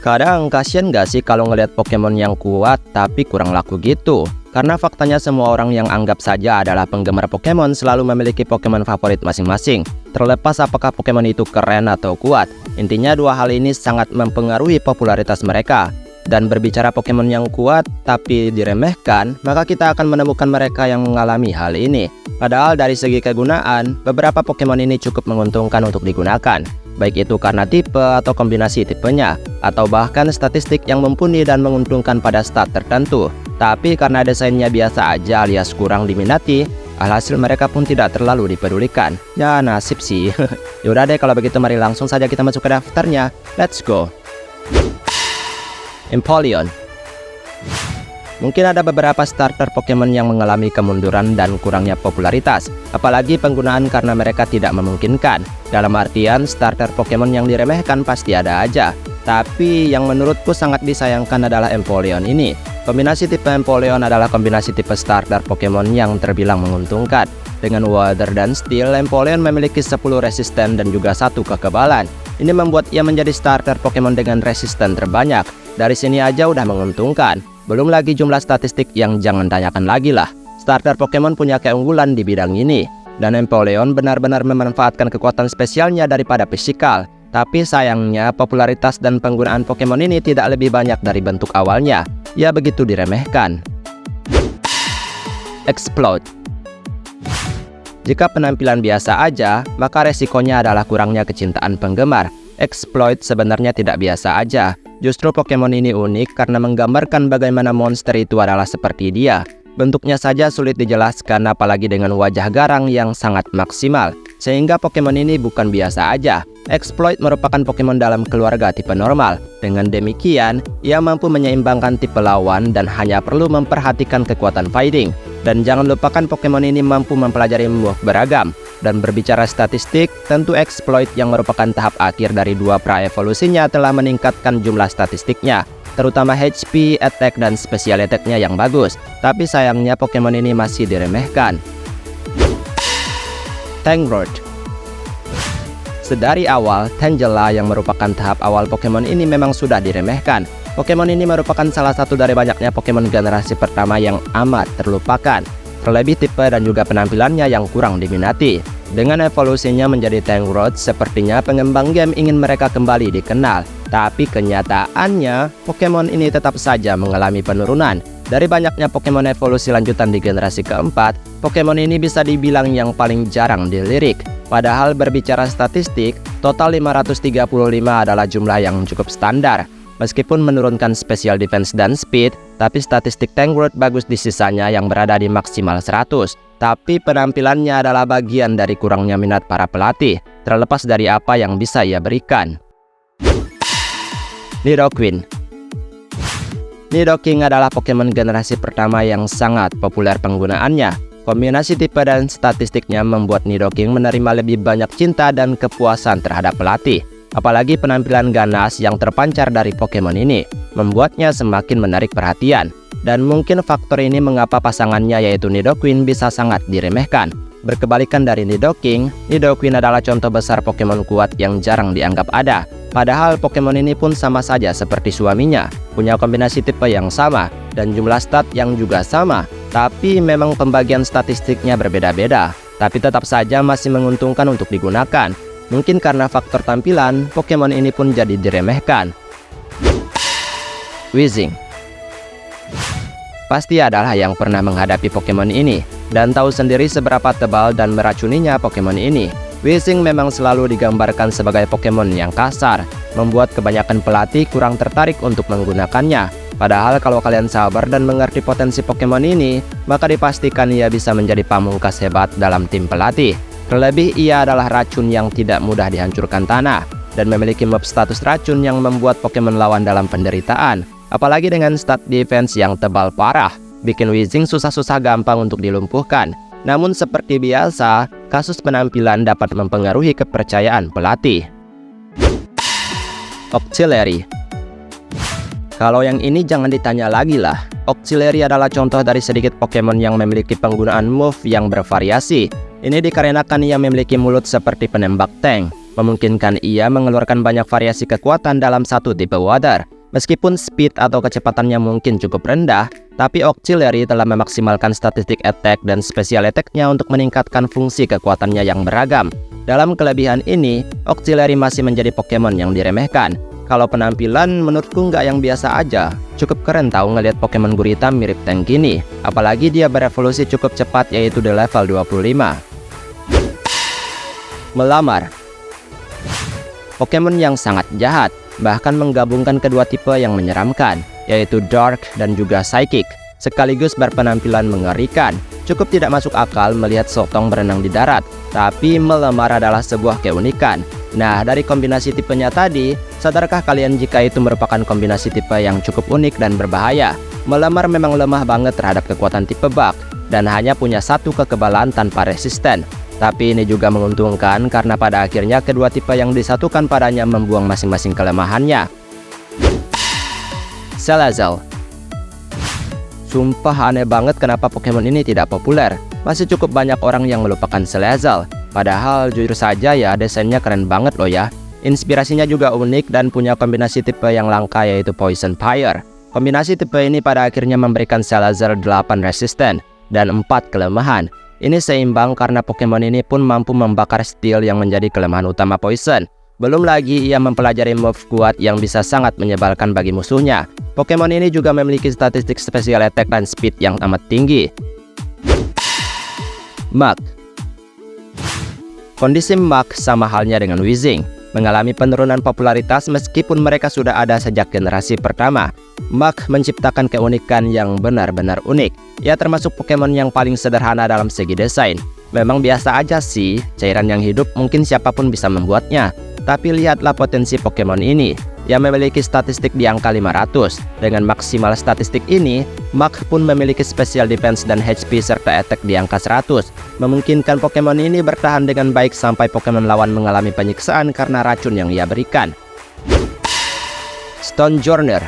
Kadang kasian gak sih kalau ngeliat Pokemon yang kuat tapi kurang laku gitu? Karena faktanya semua orang yang anggap saja adalah penggemar Pokemon selalu memiliki Pokemon favorit masing-masing. Terlepas apakah Pokemon itu keren atau kuat, intinya dua hal ini sangat mempengaruhi popularitas mereka. Dan berbicara Pokemon yang kuat tapi diremehkan, maka kita akan menemukan mereka yang mengalami hal ini. Padahal dari segi kegunaan, beberapa Pokemon ini cukup menguntungkan untuk digunakan. Baik itu karena tipe atau kombinasi tipenya, atau bahkan statistik yang mumpuni dan menguntungkan pada stat tertentu. Tapi karena desainnya biasa aja alias kurang diminati, alhasil mereka pun tidak terlalu dipedulikan. Ya nasib sih. Yaudah deh kalau begitu mari langsung saja kita masuk ke daftarnya. Let's go. Empoleon. Mungkin ada beberapa starter Pokemon yang mengalami kemunduran dan kurangnya popularitas, apalagi penggunaan karena mereka tidak memungkinkan. Dalam artian, starter Pokemon yang diremehkan pasti ada aja. Tapi yang menurutku sangat disayangkan adalah Empoleon ini. Kombinasi tipe Empoleon adalah kombinasi tipe starter Pokemon yang terbilang menguntungkan. Dengan Water dan Steel, Empoleon memiliki 10 resisten dan juga 1 kekebalan. Ini membuat ia menjadi starter Pokemon dengan resisten terbanyak. Dari sini aja udah menguntungkan. Belum lagi jumlah statistik yang jangan tanyakan lagi lah. Starter Pokemon punya keunggulan di bidang ini. Dan Empoleon benar-benar memanfaatkan kekuatan spesialnya daripada fisikal. Tapi sayangnya popularitas dan penggunaan Pokemon ini tidak lebih banyak dari bentuk awalnya. Ya begitu diremehkan. Explode. Jika penampilan biasa aja, maka resikonya adalah kurangnya kecintaan penggemar. Exploit sebenarnya tidak biasa aja. Justru Pokemon ini unik karena menggambarkan bagaimana monster itu adalah seperti dia. Bentuknya saja sulit dijelaskan apalagi dengan wajah garang yang sangat maksimal. Sehingga Pokemon ini bukan biasa aja. Exploit merupakan Pokemon dalam keluarga tipe normal. Dengan demikian, ia mampu menyeimbangkan tipe lawan dan hanya perlu memperhatikan kekuatan fighting. Dan jangan lupakan Pokemon ini mampu mempelajari move beragam. Dan berbicara statistik, tentu Exploit yang merupakan tahap akhir dari dua pra-evolusinya telah meningkatkan jumlah statistiknya, terutama HP, attack, dan special attack-nya yang bagus. Tapi sayangnya Pokemon ini masih diremehkan. Tangrowth. Sedari awal, Tangela yang merupakan tahap awal Pokemon ini memang sudah diremehkan. Pokemon ini merupakan salah satu dari banyaknya Pokemon generasi pertama yang amat terlupakan. Terlebih tipe dan juga penampilannya yang kurang diminati. Dengan evolusinya menjadi Tangrowth, sepertinya pengembang game ingin mereka kembali dikenal. Tapi kenyataannya, Pokemon ini tetap saja mengalami penurunan. Dari banyaknya Pokemon evolusi lanjutan di generasi keempat, Pokemon ini bisa dibilang yang paling jarang dilirik. Padahal berbicara statistik, total 535 adalah jumlah yang cukup standar. Meskipun menurunkan special defense dan speed, tapi statistik Tangrowth bagus di sisanya yang berada di maksimal 100. Tapi penampilannya adalah bagian dari kurangnya minat para pelatih, terlepas dari apa yang bisa ia berikan. Nidoqueen. Nidoking adalah Pokemon generasi pertama yang sangat populer penggunaannya. Kombinasi tipe dan statistiknya membuat Nidoking menerima lebih banyak cinta dan kepuasan terhadap pelatih. Apalagi penampilan ganas yang terpancar dari Pokemon ini membuatnya semakin menarik perhatian. Dan mungkin faktor ini mengapa pasangannya yaitu Nidoqueen bisa sangat diremehkan. Berkebalikan dari Nidoking, Nidoqueen adalah contoh besar Pokemon kuat yang jarang dianggap ada. Padahal Pokemon ini pun sama saja seperti suaminya, punya kombinasi tipe yang sama dan jumlah stat yang juga sama. Tapi memang pembagian statistiknya berbeda-beda, tapi tetap saja masih menguntungkan untuk digunakan. Mungkin karena faktor tampilan, Pokemon ini pun jadi diremehkan. Weezing. Pasti adalah yang pernah menghadapi Pokemon ini, dan tahu sendiri seberapa tebal dan meracuninya Pokemon ini. Weezing memang selalu digambarkan sebagai Pokemon yang kasar, membuat kebanyakan pelatih kurang tertarik untuk menggunakannya. Padahal kalau kalian sabar dan mengerti potensi Pokemon ini, maka dipastikan ia bisa menjadi pamungkas hebat dalam tim pelatih. Terlebih ia adalah racun yang tidak mudah dihancurkan tanah, dan memiliki mob status racun yang membuat Pokemon lawan dalam penderitaan. Apalagi dengan stat defense yang tebal parah, bikin Weezing susah-susah gampang untuk dilumpuhkan. Namun seperti biasa, kasus penampilan dapat mempengaruhi kepercayaan pelatih. Octillery. Kalau yang ini jangan ditanya lagi lah. Octillery adalah contoh dari sedikit Pokemon yang memiliki penggunaan move yang bervariasi. Ini dikarenakan ia memiliki mulut seperti penembak tank. memungkinkan ia mengeluarkan banyak variasi kekuatan dalam satu tipe water. Meskipun speed atau kecepatannya mungkin cukup rendah, tapi Auxiliary telah memaksimalkan statistik attack dan special attack-nya untuk meningkatkan fungsi kekuatannya yang beragam. Dalam kelebihan ini, Auxiliary masih menjadi Pokemon yang diremehkan. Kalau penampilan menurutku nggak yang biasa aja. Cukup keren tahu ngelihat Pokemon Gurita mirip tank gini. Apalagi dia berevolusi cukup cepat yaitu di level 25. Melamar. Pokemon yang sangat jahat, bahkan menggabungkan kedua tipe yang menyeramkan, yaitu Dark dan juga Psychic, sekaligus berpenampilan mengerikan. Cukup tidak masuk akal melihat Sotong berenang di darat, tapi melamar adalah sebuah keunikan. Nah, dari kombinasi tipenya tadi, sadarkah kalian jika itu merupakan kombinasi tipe yang cukup unik dan berbahaya? Melamar memang lemah banget terhadap kekuatan tipe Bug, dan hanya punya satu kekebalan tanpa resisten. Tapi ini juga menguntungkan karena pada akhirnya kedua tipe yang disatukan padanya membuang masing-masing kelemahannya. Salazzle. Sumpah aneh banget kenapa Pokemon ini tidak populer. Masih cukup banyak orang yang melupakan Salazzle. Padahal jujur saja ya, desainnya keren banget loh ya. Inspirasinya juga unik dan punya kombinasi tipe yang langka yaitu Poison Fire. Kombinasi tipe ini pada akhirnya memberikan Salazzle 8 resisten dan 4 kelemahan. Ini seimbang karena Pokemon ini pun mampu membakar Steel yang menjadi kelemahan utama Poison. Belum lagi ia mempelajari move kuat yang bisa sangat menyebalkan bagi musuhnya. Pokemon ini juga memiliki statistik special attack dan speed yang amat tinggi. Muk. Kondisi Muk sama halnya dengan Weezing, mengalami penurunan popularitas meskipun mereka sudah ada sejak generasi pertama. Muk menciptakan keunikan yang benar-benar unik. Ia termasuk Pokemon yang paling sederhana dalam segi desain. Memang biasa aja sih, cairan yang hidup mungkin siapapun bisa membuatnya. Tapi lihatlah potensi Pokemon ini. Ia memiliki statistik di angka 500. Dengan maksimal statistik ini, Muk pun memiliki special defense dan HP serta attack di angka 100. Memungkinkan Pokemon ini bertahan dengan baik sampai Pokemon lawan mengalami penyiksaan karena racun yang ia berikan. Stonjourner.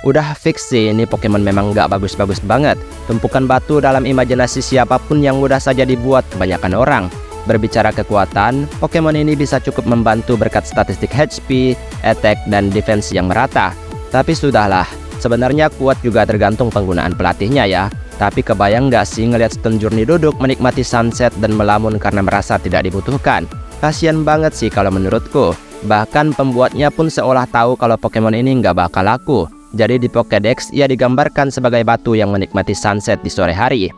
Udah fix sih ini Pokemon memang nggak bagus-bagus banget. Tumpukan batu dalam imajinasi siapapun yang mudah saja dibuat kebanyakan orang. Berbicara kekuatan, Pokemon ini bisa cukup membantu berkat statistik HP, attack, dan defense yang merata. Tapi sudahlah, sebenarnya kuat juga tergantung penggunaan pelatihnya ya. Tapi kebayang nggak sih ngelihat Stonjourner duduk menikmati sunset dan melamun karena merasa tidak dibutuhkan? Kasian banget sih kalau menurutku. Bahkan pembuatnya pun seolah tahu kalau Pokemon ini nggak bakal laku. Jadi di Pokédex ia digambarkan sebagai batu yang menikmati sunset di sore hari.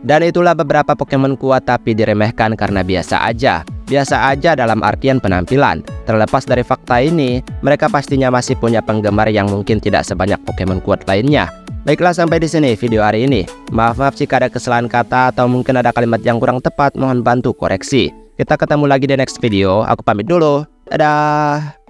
Dan itulah beberapa Pokemon kuat tapi diremehkan karena biasa aja. Biasa aja dalam artian penampilan. Terlepas dari fakta ini, mereka pastinya masih punya penggemar yang mungkin tidak sebanyak Pokemon kuat lainnya. Baiklah, sampai di sini video hari ini. Maaf jika ada kesalahan kata atau mungkin ada kalimat yang kurang tepat, mohon bantu koreksi. Kita ketemu lagi di next video. Aku pamit dulu. Dadah.